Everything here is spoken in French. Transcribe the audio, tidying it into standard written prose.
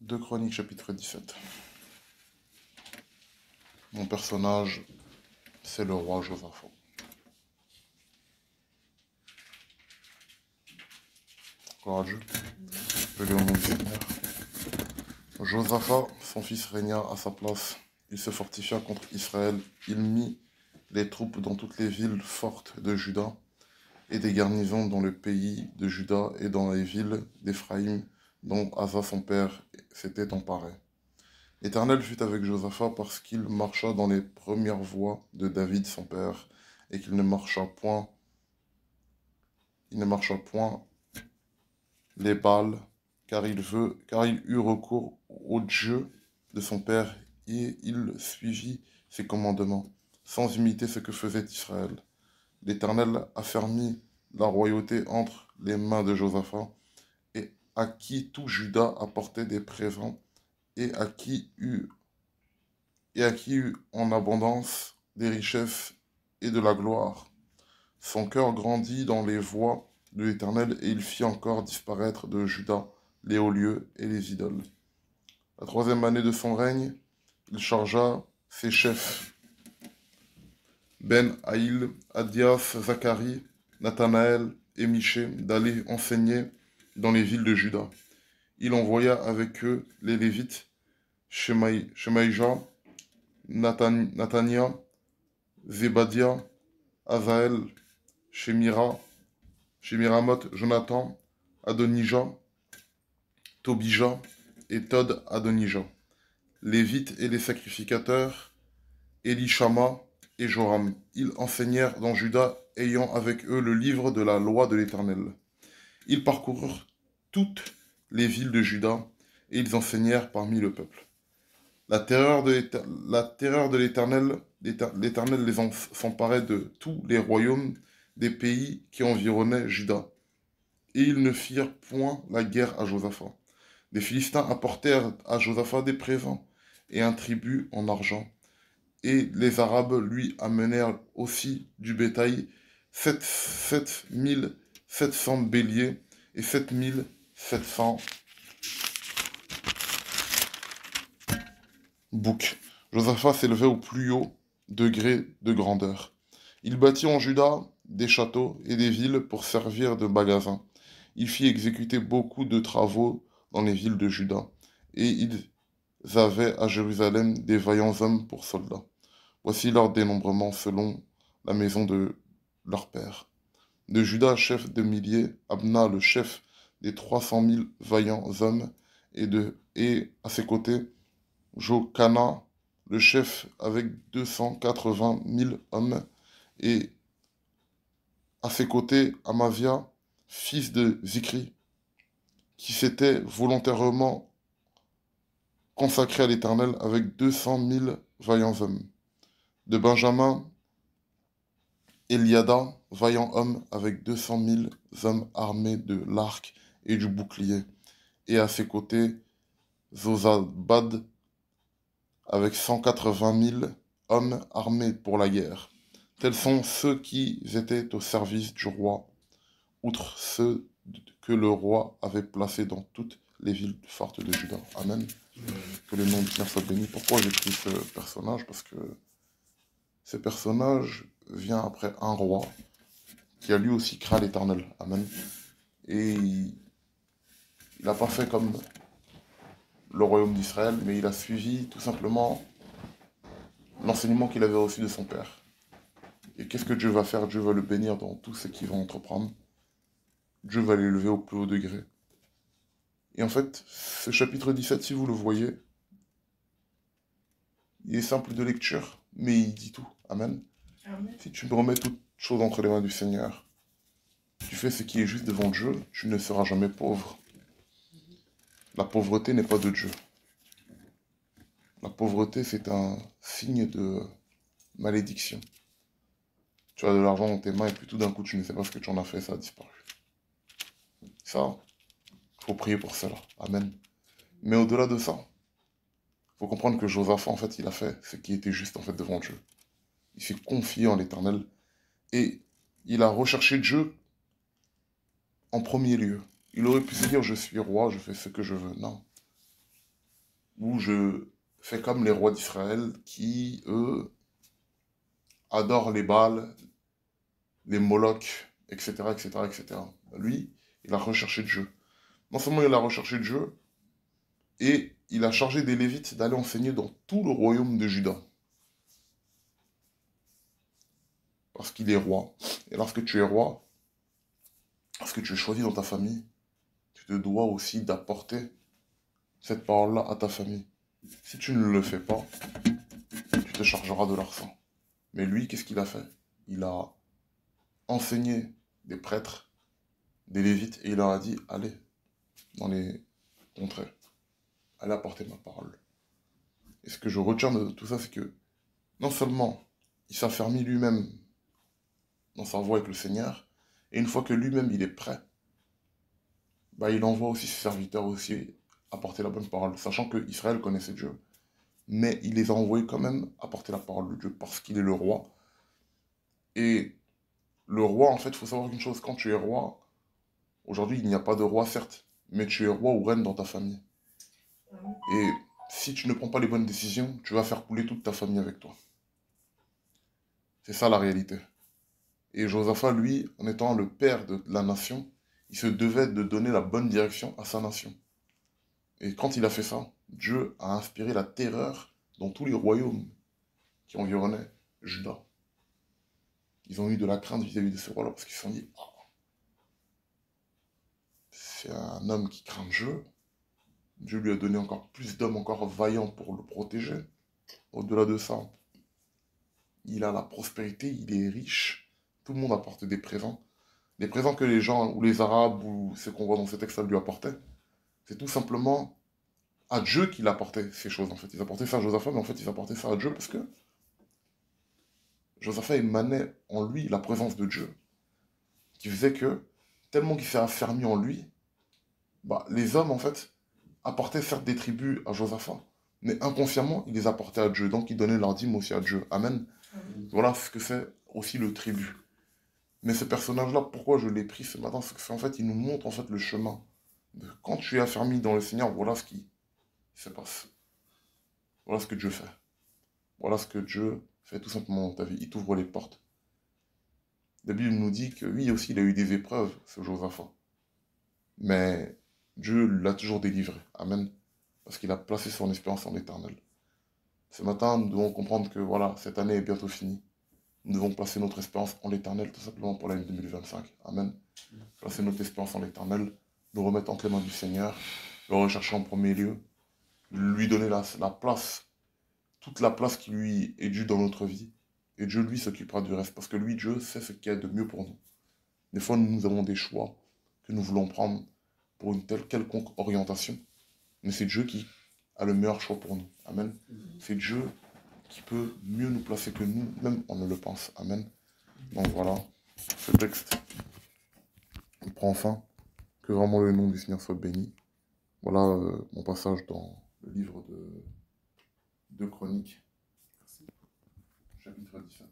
2 Chroniques chapitre 17. Mon personnage, c'est le roi Josaphat. Gloire à Dieu. Je lis au nom du Seigneur. Josaphat, son fils, régna à sa place. Il se fortifia contre Israël. Il mit les troupes dans toutes les villes fortes de Juda et des garnisons dans le pays de Juda et dans les villes d'Éphraïm dont Asa son père s'était emparé. L'Éternel fut avec Josaphat parce qu'il marcha dans les premières voies de David son père, et qu'il ne marcha point les Baals, car il eut recours au Dieu de son père, et il suivit ses commandements, sans imiter ce que faisait Israël. L'Éternel affermit la royauté entre les mains de Josaphat, et à qui tout Juda apportait des présents, et à qui eut en abondance des richesses et de la gloire. Son cœur grandit dans les voies de l'Éternel, et il fit encore disparaître de Juda les hauts lieux et les idoles. La 3e année de son règne, il chargea ses chefs, Ben-Haïl, Adias, Zacharie, Nathanaël et Miché, d'aller enseigner dans les villes de Juda. Il envoya avec eux les Lévites, Shemaïja, Nathania, Zébadia, Azaël, Shemiramoth, Jonathan, Adonijah, Tobijah et Tod Adonijah. Lévites et les sacrificateurs, Elishama et Joram. Ils enseignèrent dans Juda, ayant avec eux le livre de la loi de l'Éternel. Ils parcoururent toutes les villes de Juda, et ils enseignèrent parmi le peuple. La terreur de l'Éternel s'emparait de tous les royaumes des pays qui environnaient Juda. Et ils ne firent point la guerre à Josaphat. Les Philistins apportèrent à Josaphat des présents et un tribut en argent. Et les Arabes lui amenèrent aussi du bétail 7 700 béliers et 7 700 boucs. Josaphat s'élevait au plus haut degré de grandeur. Il bâtit en Juda des châteaux et des villes pour servir de magasins. Il fit exécuter beaucoup de travaux dans les villes de Juda, et ils avaient à Jérusalem des vaillants hommes pour soldats. Voici leur dénombrement selon la maison de leur père. De Juda, chef de milliers, Abna, le chef des 300 000 vaillants hommes, et à ses côtés, Jokana, le chef avec 280 000 hommes, et à ses côtés, Amavia, fils de Zikri, qui s'était volontairement consacré à l'Éternel avec 200 000 vaillants hommes. De Benjamin, Eliada, vaillant homme avec 200 000 hommes armés de l'arc et du bouclier, et à ses côtés, Zozabad, avec 180 000 hommes armés pour la guerre. Tels sont ceux qui étaient au service du roi, outre ceux que le roi avait placés dans toutes les villes fortes de Juda. Amen. Que le nom du Seigneur soit béni. Pourquoi j'ai pris ce personnage? Parce que ce personnage vient après un roi qui a lui aussi craint l'Éternel. Amen. Et il n'a pas fait comme le royaume d'Israël, mais il a suivi tout simplement l'enseignement qu'il avait reçu de son père. Et qu'est-ce que Dieu va faire? Dieu va le bénir dans tout ce qu'il va entreprendre. Dieu va l'élever au plus haut degré. Et en fait, ce chapitre 17, si vous le voyez, il est simple de lecture, mais il dit tout. Amen. Amen. Si tu me remets toutes choses entre les mains du Seigneur, tu fais ce qui est juste devant Dieu, tu ne seras jamais pauvre. La pauvreté n'est pas de Dieu. La pauvreté, c'est un signe de malédiction. Tu as de l'argent dans tes mains et puis tout d'un coup, tu ne sais pas ce que tu en as fait, ça a disparu. Ça, il faut prier pour cela. Amen. Mais au-delà de ça, il faut comprendre que Josaphat, en fait, il a fait ce qui était juste, en fait, devant Dieu. Il s'est confié en l'Éternel et il a recherché Dieu en premier lieu. Il aurait pu se dire, je suis roi, je fais ce que je veux. Non. où je fais comme les rois d'Israël qui, eux, adorent les Baals, les Molochs, etc., etc., etc. Lui, il a recherché Dieu. Non seulement il a recherché Dieu, et il a chargé des Lévites d'aller enseigner dans tout le royaume de Juda. Parce qu'il est roi. Et lorsque tu es roi, lorsque tu es choisi dans ta famille, tu te dois aussi d'apporter cette parole-là à ta famille. Si tu ne le fais pas, tu te chargeras de leur sang. Mais lui, qu'est-ce qu'il a fait? Il a enseigné des prêtres, des Lévites, et il leur a dit, allez dans les contrées, allez apporter ma parole. Et ce que je retiens de tout ça, c'est que non seulement il s'affermit lui-même dans sa voie avec le Seigneur, et une fois que lui-même il est prêt, bah, il envoie aussi ses serviteurs aussi apporter la bonne parole, sachant que Israël connaissait Dieu. Mais il les a envoyés quand même apporter la parole de Dieu parce qu'il est le roi. Et le roi, en fait, il faut savoir une chose, quand tu es roi, aujourd'hui il n'y a pas de roi certes, mais tu es roi ou reine dans ta famille. Et si tu ne prends pas les bonnes décisions, tu vas faire couler toute ta famille avec toi. C'est ça la réalité. Et Josaphat, lui, en étant le père de la nation, il se devait de donner la bonne direction à sa nation. Et quand il a fait ça, Dieu a inspiré la terreur dans tous les royaumes qui environnaient Juda. Ils ont eu de la crainte vis-à-vis de ce roi-là parce qu'ils se sont dit, oh, c'est un homme qui craint Dieu. Dieu lui a donné encore plus d'hommes encore vaillants pour le protéger. Au-delà de ça, il a la prospérité, il est riche. Tout le monde apporte des présents. Les présents que les gens, ou les Arabes, ou ceux qu'on voit dans ces textes lui apportaient, c'est tout simplement à Dieu qu'il apportait ces choses, en fait. Ils apportaient ça à Josaphat, mais en fait, ils apportaient ça à Dieu parce que Josaphat émanait en lui la présence de Dieu, qui faisait que, tellement qu'il s'est affermi en lui, bah, les hommes, en fait, apportaient certes des tribus à Josaphat, mais inconsciemment, ils les apportaient à Dieu, donc ils donnaient leur dîme aussi à Dieu. Amen. Voilà ce que c'est aussi le tribut. Mais ce personnage-là, pourquoi je l'ai pris ce matin, c'est qu'en fait, il nous montre en fait le chemin. Quand tu es affermi dans le Seigneur, voilà ce qui se passe. Voilà ce que Dieu fait. Voilà ce que Dieu fait tout simplement dans ta vie. Il t'ouvre les portes. La Bible nous dit que oui aussi, il a eu des épreuves, ce Josaphat. Mais Dieu l'a toujours délivré. Amen. Parce qu'il a placé son espérance en l'éternel. Ce matin, nous devons comprendre que voilà, cette année est bientôt finie. Nous devons placer notre espérance en l'éternel, tout simplement pour l'année 2025. Amen. Placer notre espérance en l'éternel, nous remettre entre les mains du Seigneur, le rechercher en premier lieu, lui donner la place, toute la place qui lui est due dans notre vie. Et Dieu, lui, s'occupera du reste. Parce que lui, Dieu, sait ce qu'il y a de mieux pour nous. Des fois, nous avons des choix que nous voulons prendre pour une telle quelconque orientation. Mais c'est Dieu qui a le meilleur choix pour nous. Amen. C'est Dieu qui peut mieux nous placer que nous, même on ne le pense. Amen. Donc voilà, ce texte, il prend fin. Que vraiment le nom du Seigneur soit béni. Voilà mon passage dans le livre de Chroniques, chapitre 17.